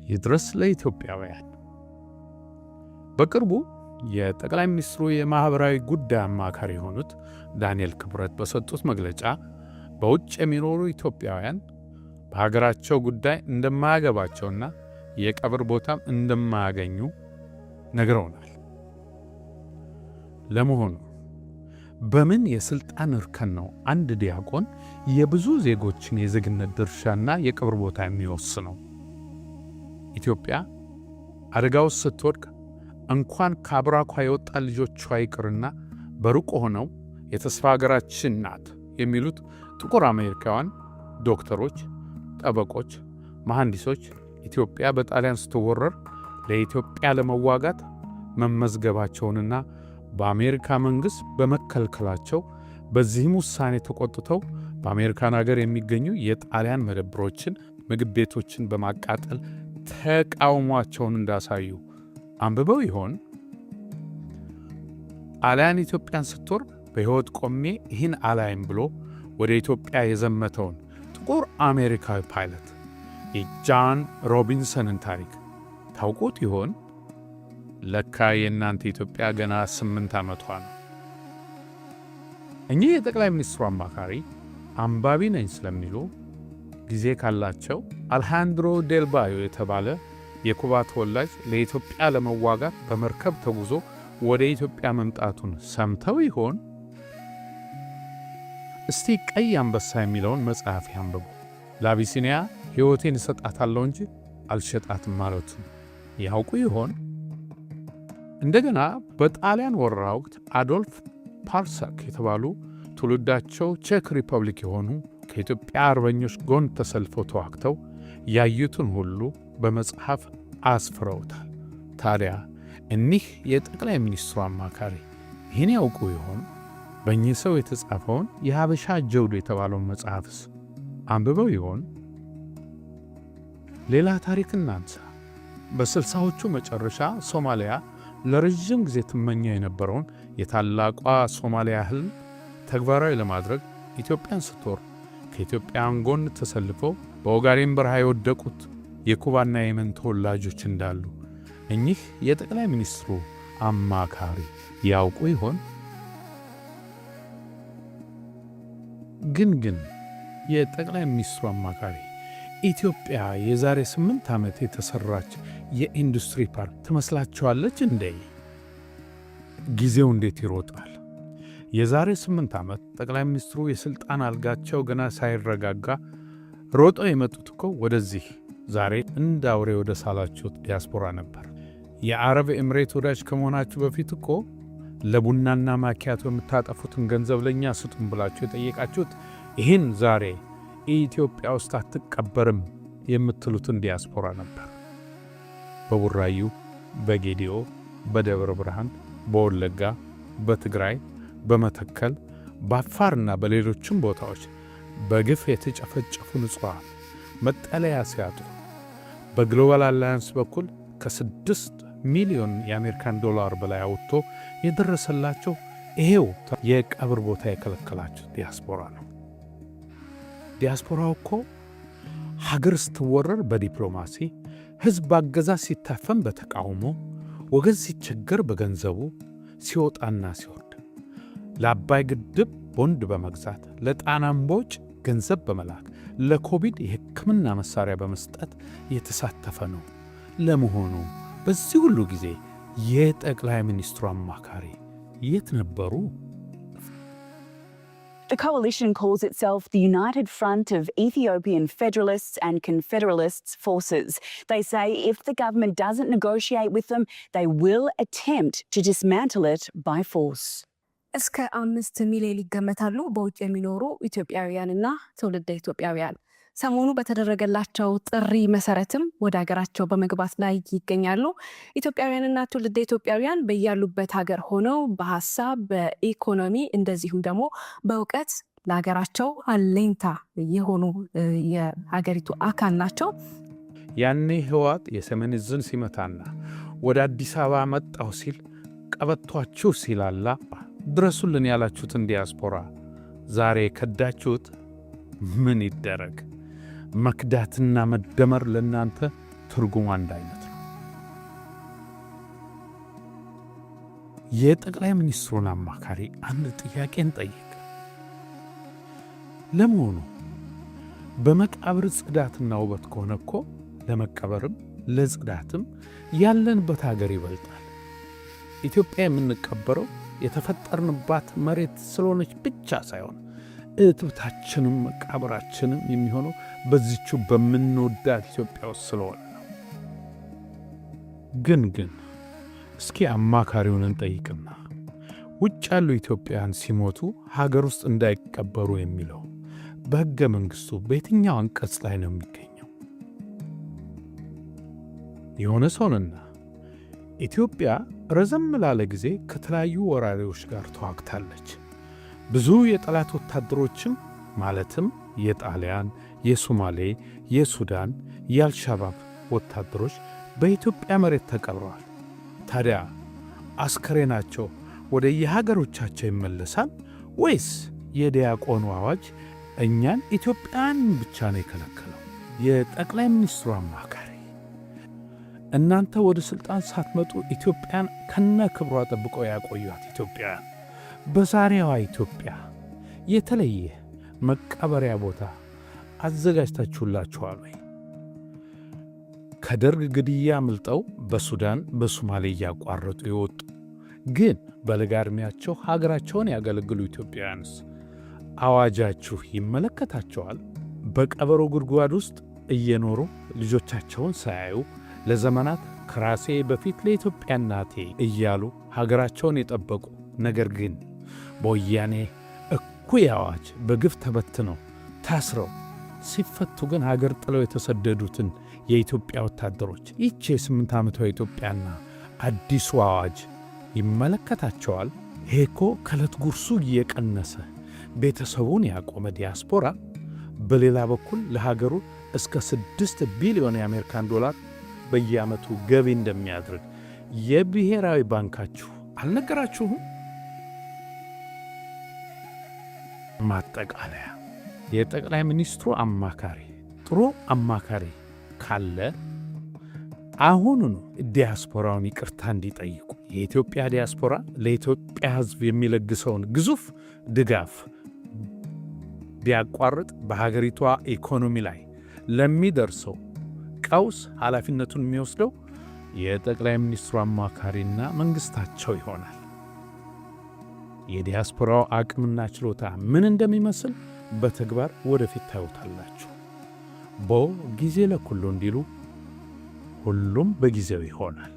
ይድረስ ለኢትዮጵያውያን። በቅርቡ የጠቅላይ ሚኒስትሩ የማህበራዊ ጉዳይ አማካሪ የሆኑት ዳንኤል ክብረት በሰጡት መግለጫ በውጭ የሚኖሩ ኢትዮጵያውያን በሀገራቸው ጉዳይ እንደማያገባቸውና የቀብር ቦታም እንደማያገኙ ነግረውናል። ለመሆኑ በምን የስልጣን እርከን ነው አንድ ዲያቆን የብዙ ዜጎችን የዜግነት ድርሻና የቀብር ቦታ የሚወስነው? ኢትዮጵያ አደጋ ውስጥ ስትወድቅ እንኳን ከአብራኳ የወጣ ልጆቿ ይቅርና በሩቅ ሆነው የተስፋ ሀገራችን ናት የሚሉት ጥቁር አሜሪካውያን ዶክተሮች፣ ጠበቆች፣ መሐንዲሶች ኢትዮጵያ በጣሊያን ስትወረር ለኢትዮጵያ ለመዋጋት መመዝገባቸውንና በአሜሪካ መንግሥት በመከልከላቸው በዚህም ውሳኔ ተቆጥተው በአሜሪካን ሀገር የሚገኙ የጣሊያን መደብሮችን፣ ምግብ ቤቶችን በማቃጠል ተቃውሟቸውን እንዳሳዩ አንብበው ይሆን? ጣሊያን ኢትዮጵያን ስትወር በሕይወት ቆሜ ይህን አላይም ብሎ ወደ ኢትዮጵያ የዘመተውን ጥቁር አሜሪካዊ ፓይለት የጃን ሮቢንሰንን ታሪክ ታውቁት ይሆን? ለካ የእናንተ ኢትዮጵያ ገና 8 ዓመቷ ነው። እኚህ የጠቅላይ ሚኒስትሩ አማካሪ አንባቢ ነኝ ስለሚሉ ጊዜ ካላቸው አልሃንድሮ ዴልባዮ የተባለ የኩባ ተወላጅ ለኢትዮጵያ ለመዋጋት በመርከብ ተጉዞ ወደ ኢትዮጵያ መምጣቱን ሰምተው ይሆን? እስቲ ቀይ አንበሳ የሚለውን መጽሐፍ ያንብቡ። ለአቢሲኒያ ሕይወቴን እሰጣታለሁ እንጂ አልሸጣትም ማለቱን ያውቁ ይሆን? እንደገና በጣሊያን ወረራ ወቅት አዶልፍ ፓርሳክ የተባሉ ትውልዳቸው ቼክ ሪፐብሊክ የሆኑ ከኢትዮጵያ አርበኞች ጎን ተሰልፈው ተዋግተው ያዩትን ሁሉ በመጽሐፍ አስፍረውታል። ታዲያ እኒህ የጠቅላይ ሚኒስትሩ አማካሪ ይህን ያውቁ ይሆን? በእኚህ ሰው የተጻፈውን የሀበሻ ጀውዱ የተባለውን መጽሐፍስ አንብበው ይሆን? ሌላ ታሪክ እናንሳ። በ60ዎቹ መጨረሻ ሶማሊያ ለረጅም ጊዜ ትመኘው የነበረውን የታላቋ ሶማሊያ ህልም ተግባራዊ ለማድረግ ኢትዮጵያን ስትወር ከኢትዮጵያን ጎን ተሰልፈው በኦጋዴን በረሃ የወደቁት የኩባና የመን ተወላጆች እንዳሉ እኚህ የጠቅላይ ሚኒስትሩ አማካሪ ያውቁ ይሆን? ግን የጠቅላይ ሚኒስትሩ አማካሪ ኢትዮጵያ የዛሬ 8 ዓመት የተሰራች የኢንዱስትሪ ፓርክ ትመስላቸዋለች እንዴ? ጊዜው እንዴት ይሮጣል! የዛሬ 8 ዓመት ጠቅላይ ሚኒስትሩ የሥልጣን አልጋቸው ገና ሳይረጋጋ ሮጠው የመጡት እኮ ወደዚህ ዛሬ እንደ አውሬ ወደ ሳላችሁት ዲያስፖራ ነበር። የአረብ ኤምሬት ወዳጅ ከመሆናችሁ በፊት እኮ ለቡናና ማኪያቶ የምታጠፉትን ገንዘብ ለእኛ ስጡን ብላችሁ የጠየቃችሁት ይህን ዛሬ ኢትዮጵያ ውስጥ አትቀበርም የምትሉትን ዲያስፖራ ነበር። በቡራዩ፣ በጌዲዮ፣ በደብረ ብርሃን፣ በወለጋ፣ በትግራይ፣ በመተከል፣ በአፋርና በሌሎችም ቦታዎች በግፍ የተጨፈጨፉ ንጹሐን መጠለያ ሲያጡ በግሎባል አላያንስ በኩል ከ6 ሚሊዮን የአሜሪካን ዶላር በላይ አውጥቶ የደረሰላቸው ይሄው የቀብር ቦታ የከለከላቸው ዲያስፖራ ነው። ዲያስፖራው እኮ ሀገር ስትወረር በዲፕሎማሲ፣ ሕዝብ አገዛዝ ሲታፈን በተቃውሞ፣ ወገን ሲቸገር በገንዘቡ ሲወጣና ሲወርድ፣ ለአባይ ግድብ ቦንድ በመግዛት፣ ለጣና እምቦጭ ገንዘብ በመላክ፣ ለኮቪድ የሕክምና መሳሪያ በመስጠት የተሳተፈ ነው። ለመሆኑ በዚህ ሁሉ ጊዜ የጠቅላይ ሚኒስትሩ አማካሪ የት ነበሩ? The coalition calls itself the United Front of Ethiopian Federalists and Confederalists Forces. They say if the government doesn't negotiate with them, they will attempt to dismantle it by force. እስከ 5 ሚሊዮን ይገመታሉ በውጭ የሚኖሩ ኢትዮጵያውያንና ትውልደ ኢትዮጵያውያን ሰሞኑ በተደረገላቸው ጥሪ መሰረትም ወደ ሀገራቸው በመግባት ላይ ይገኛሉ። ኢትዮጵያውያንና ትውልደ ኢትዮጵያውያን በያሉበት ሀገር ሆነው በሐሳብ፣ በኢኮኖሚ እንደዚሁም ደግሞ በእውቀት ለሀገራቸው አለኝታ የሆኑ የሀገሪቱ አካል ናቸው። ያኔ ህወሓት የሰሜን ዕዝን ሲመታና ወደ አዲስ አበባ መጣሁ ሲል ቀበቷችሁ ሲላላ ድረሱልን ያላችሁትን ዲያስፖራ ዛሬ ከዳችሁት። ምን ይደረግ? መክዳትና መደመር ለናንተ ትርጉሙ አንድ አይነት ነው። የጠቅላይ ሚኒስትሩን አማካሪ አንድ ጥያቄን ጠይቅ። ለመሆኑ በመቃብር ጽዳትና ውበት ከሆነ እኮ ለመቀበርም ለጽዳትም ያለንበት ሀገር ይበልጣል። ኢትዮጵያ የምንቀበረው የተፈጠርንባት መሬት ስለሆነች ብቻ ሳይሆን እትብታችንም መቃብራችንም የሚሆነው በዚቹ በምንወዳት ኢትዮጵያ ውስጥ ስለሆነ ነው። ግን እስኪ አማካሪውን እንጠይቅና ውጭ ያሉ ኢትዮጵያውያን ሲሞቱ ሀገር ውስጥ እንዳይቀበሩ የሚለው በሕገ መንግሥቱ በየትኛው አንቀጽ ላይ ነው የሚገኘው? የሆነ ሰውንና ኢትዮጵያ ረዘም ላለ ጊዜ ከተለያዩ ወራሪዎች ጋር ተዋግታለች። ብዙ የጠላት ወታደሮችም ማለትም የጣሊያን፣ የሶማሌ፣ የሱዳን፣ የአልሻባብ ወታደሮች በኢትዮጵያ መሬት ተቀብረዋል። ታዲያ አስከሬናቸው ወደ የሀገሮቻቸው ይመለሳል ወይስ የዲያቆኑ አዋጅ እኛን ኢትዮጵያን ብቻ ነው የከለከለው? የጠቅላይ ሚኒስትሩ አማካሪ እናንተ ወደ ሥልጣን ሳትመጡ ኢትዮጵያን ከነ ክብሯ ጠብቀው ያቆዩት ኢትዮጵያውያን በዛሬዋ ኢትዮጵያ የተለየ መቀበሪያ ቦታ አዘጋጅታችሁላችኋል ወይ? ከደርግ ግድያ አምልጠው በሱዳን በሶማሌ እያቋረጡ የወጡ ግን በለጋ ዕድሜያቸው ሀገራቸውን ያገለግሉ ኢትዮጵያውያንስ አዋጃችሁ ይመለከታቸዋል? በቀበሮ ጉድጓድ ውስጥ እየኖሩ ልጆቻቸውን ሳያዩ ለዘመናት ከራሴ በፊት ለኢትዮጵያ እናቴ እያሉ ሀገራቸውን የጠበቁ ነገር ግን በወያኔ እኩይ አዋጅ በግፍ ተበትነው ታስረው ሲፈቱ ግን ሀገር ጥለው የተሰደዱትን የኢትዮጵያ ወታደሮች ይህች የ8 ዓመቷ ኢትዮጵያና አዲሱ አዋጅ ይመለከታቸዋል? ይሄ እኮ ከዕለት ጉርሱ እየቀነሰ ቤተሰቡን ያቆመ ዲያስፖራ በሌላ በኩል ለሀገሩ እስከ 6 ቢሊዮን የአሜሪካን ዶላር በየዓመቱ ገቢ እንደሚያድርግ የብሔራዊ ባንካችሁ አልነገራችሁም? ማጠቃለያ፣ የጠቅላይ ሚኒስትሩ አማካሪ ጥሩ አማካሪ ካለ አሁኑኑ ዲያስፖራውን ይቅርታ እንዲጠይቁ የኢትዮጵያ ዲያስፖራ ለኢትዮጵያ ሕዝብ የሚለግሰውን ግዙፍ ድጋፍ ቢያቋርጥ በሀገሪቷ ኢኮኖሚ ላይ ለሚደርሰው ቀውስ ኃላፊነቱን የሚወስደው የጠቅላይ ሚኒስትሩ አማካሪና መንግሥታቸው ይሆናል። የዲያስፖራው አቅምና ችሎታ ምን እንደሚመስል በተግባር ወደፊት ታዩታላችሁ። ጊዜ ለኩሉ እንዲሉ ሁሉም በጊዜው ይሆናል።